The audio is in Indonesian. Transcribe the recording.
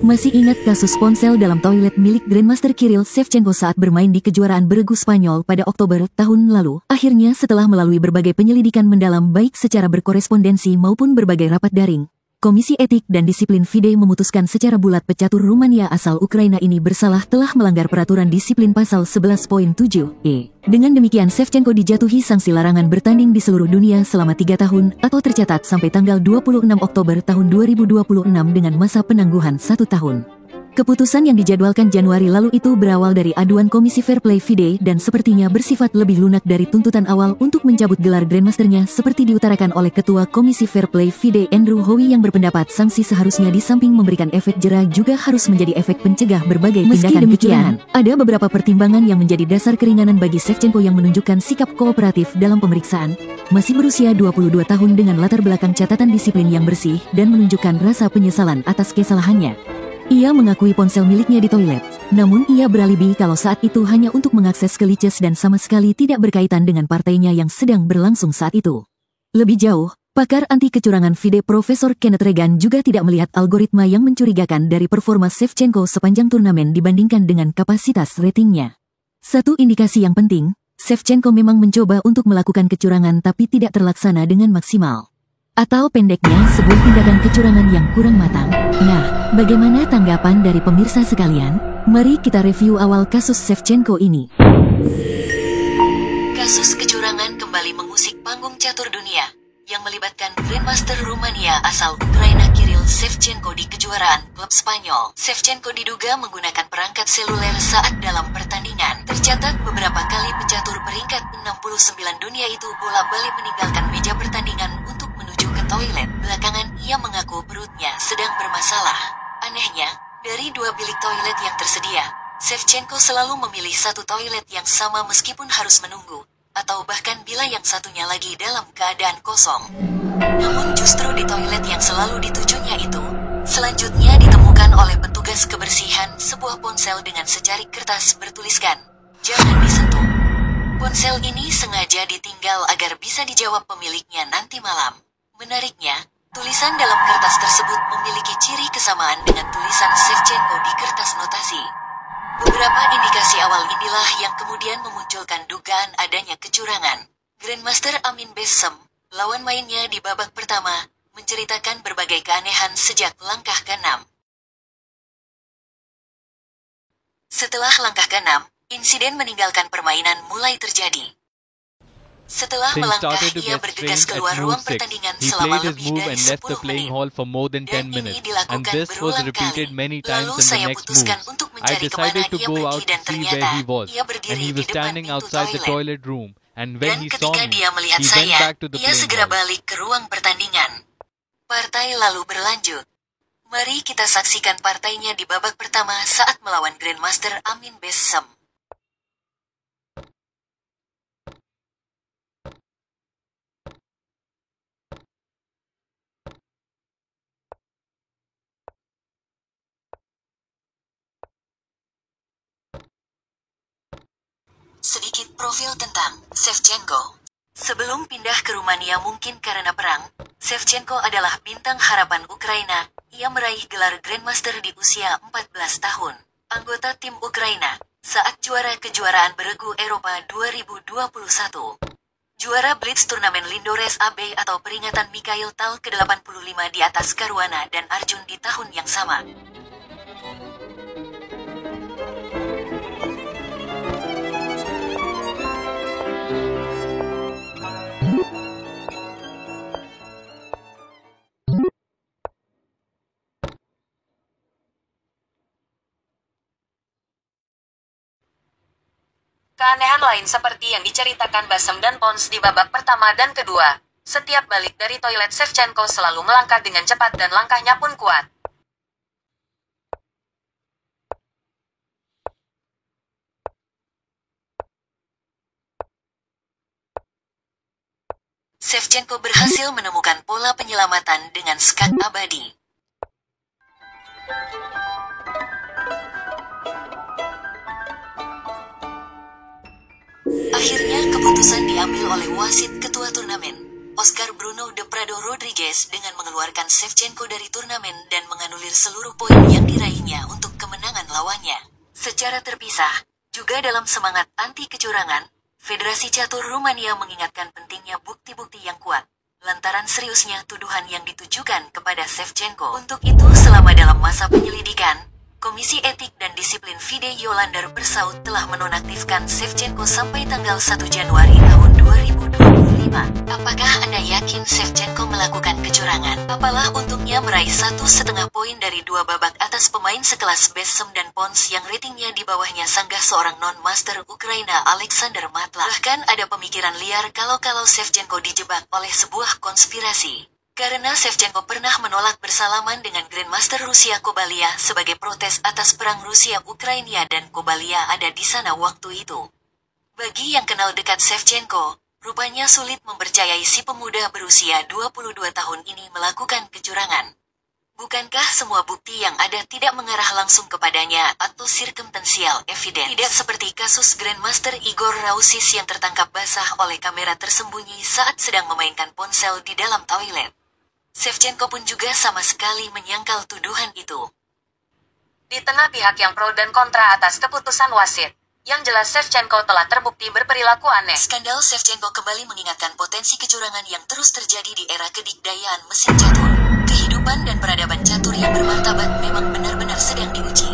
Masih ingat kasus ponsel dalam toilet milik Grandmaster Kirill Shevchenko saat bermain di kejuaraan beregu Spanyol pada Oktober tahun lalu? Akhirnya setelah melalui berbagai penyelidikan mendalam baik secara berkorespondensi maupun berbagai rapat daring, Komisi Etik dan Disiplin FIDE memutuskan secara bulat pecatur Rumania asal Ukraina ini bersalah telah melanggar peraturan disiplin pasal 11.7e. Dengan demikian Shevchenko dijatuhi sanksi larangan bertanding di seluruh dunia selama 3 tahun atau tercatat sampai tanggal 26 Oktober tahun 2026 dengan masa penangguhan 1 tahun. Keputusan yang dijadwalkan Januari lalu itu berawal dari aduan Komisi Fair Play FIDE dan sepertinya bersifat lebih lunak dari tuntutan awal untuk mencabut gelar Grandmasternya seperti diutarakan oleh Ketua Komisi Fair Play FIDE Andrew Howie yang berpendapat sanksi seharusnya di samping memberikan efek jera juga harus menjadi efek pencegah berbagai tindakan kecurangan. Ada beberapa pertimbangan yang menjadi dasar keringanan bagi Shevchenko yang menunjukkan sikap kooperatif dalam pemeriksaan. Masih berusia 22 tahun dengan latar belakang catatan disiplin yang bersih dan menunjukkan rasa penyesalan atas kesalahannya. Ia mengakui ponsel miliknya di toilet, namun ia beralibi kalau saat itu hanya untuk mengakses ke Liches dan sama sekali tidak berkaitan dengan partainya yang sedang berlangsung saat itu. Lebih jauh, pakar anti kecurangan FIDE Profesor Kenneth Regan juga tidak melihat algoritma yang mencurigakan dari performa Shevchenko sepanjang turnamen dibandingkan dengan kapasitas ratingnya. Satu indikasi yang penting, Shevchenko memang mencoba untuk melakukan kecurangan tapi tidak terlaksana dengan maksimal. Atau pendeknya sebuah tindakan kecurangan yang kurang matang. Nah, bagaimana tanggapan dari pemirsa sekalian? Mari kita review awal kasus Shevchenko ini. Kasus kecurangan kembali mengusik panggung catur dunia yang melibatkan Grandmaster Rumania asal Ukraina Kirill Shevchenko di kejuaraan klub Spanyol. Shevchenko diduga menggunakan perangkat seluler saat dalam pertandingan. Tercatat beberapa kali pecatur peringkat 69 dunia itu bolak-balik meninggalkan meja pertandingan untuk menuju ke toilet. Belakangan ia mengaku perutnya sedang bermasalah. Anehnya, dari 2 bilik toilet yang tersedia, Shevchenko selalu memilih satu toilet yang sama meskipun harus menunggu, atau bahkan bila yang satunya lagi dalam keadaan kosong. Namun justru di toilet yang selalu ditujunya itu, selanjutnya ditemukan oleh petugas kebersihan sebuah ponsel dengan secarik kertas bertuliskan, "Jangan disentuh." Ponsel ini sengaja ditinggal agar bisa dijawab pemiliknya nanti malam. Menariknya, tulisan dalam kertas tersebut memiliki ciri kesamaan dengan tulisan Shevchenko di kertas notasi. Beberapa indikasi awal inilah yang kemudian memunculkan dugaan adanya kecurangan. Grandmaster Amin Bessem, lawan mainnya di babak pertama, menceritakan berbagai keanehan sejak langkah ke-6. Setelah langkah ke-6, insiden meninggalkan permainan mulai terjadi. Setelah melangkah, ia bergegas keluar ruang pertandingan selama lebih dari 10 menit. Dan ini dilakukan berulang kali. Lalu saya putuskan untuk mencari kemana ia pergi dan ternyata ia berdiri di depan pintu toilet. Dan ketika dia melihat saya, ia segera balik ke ruang pertandingan. Partai lalu berlanjut. Mari kita saksikan partainya di babak pertama saat melawan Grandmaster Amin Bessem. Sedikit profil tentang Shevchenko. Sebelum pindah ke Rumania mungkin karena perang, Shevchenko adalah bintang harapan Ukraina. Ia meraih gelar Grandmaster di usia 14 tahun. Anggota tim Ukraina saat juara kejuaraan beregu Eropa 2021. Juara Blitz turnamen Lindores AB atau peringatan Mikhail Tal ke-85 di atas Caruana dan Arjun di tahun yang sama. Keanehan lain seperti yang diceritakan Bessem dan Pons di babak pertama dan kedua. Setiap balik dari toilet Shevchenko selalu melangkah dengan cepat dan langkahnya pun kuat. Shevchenko berhasil menemukan pola penyelamatan dengan skat abadi. Akhirnya keputusan diambil oleh wasit ketua turnamen, Oscar Bruno de Prado Rodriguez dengan mengeluarkan Shevchenko dari turnamen dan menganulir seluruh poin yang diraihnya untuk kemenangan lawannya. Secara terpisah, juga dalam semangat anti kecurangan, Federasi Catur Rumania mengingatkan pentingnya bukti-bukti yang kuat, lantaran seriusnya tuduhan yang ditujukan kepada Shevchenko. Untuk itu, selama dalam masa penyelidikan, Komisi Etik dan Disiplin FIDE Yolander Bersaut telah menonaktifkan Shevchenko sampai tanggal 1 Januari tahun 2025. Apakah Anda yakin Shevchenko melakukan kecurangan? Apalah untungnya meraih 1,5 poin dari 2 babak atas pemain sekelas Bessem dan Pons yang ratingnya di bawahnya sanggah seorang non-master Ukraina Alexander Matlach. Bahkan ada pemikiran liar kalau Shevchenko dijebak oleh sebuah konspirasi. Karena Shevchenko pernah menolak bersalaman dengan Grandmaster Rusia Kobalia sebagai protes atas perang Rusia-Ukraina dan Kobalia ada di sana waktu itu. Bagi yang kenal dekat Shevchenko, rupanya sulit mempercayai si pemuda berusia 22 tahun ini melakukan kecurangan. Bukankah semua bukti yang ada tidak mengarah langsung kepadanya atau circumstantial evidence? Tidak seperti kasus Grandmaster Igor Rausis yang tertangkap basah oleh kamera tersembunyi saat sedang memainkan ponsel di dalam toilet. Shevchenko pun juga sama sekali menyangkal tuduhan itu. Di tengah pihak yang pro dan kontra atas keputusan wasit, yang jelas Shevchenko telah terbukti berperilaku aneh. Skandal Shevchenko kembali mengingatkan potensi kecurangan yang terus terjadi di era kedikdayaan mesin catur. Kehidupan dan peradaban catur yang bermartabat memang benar-benar sedang diuji.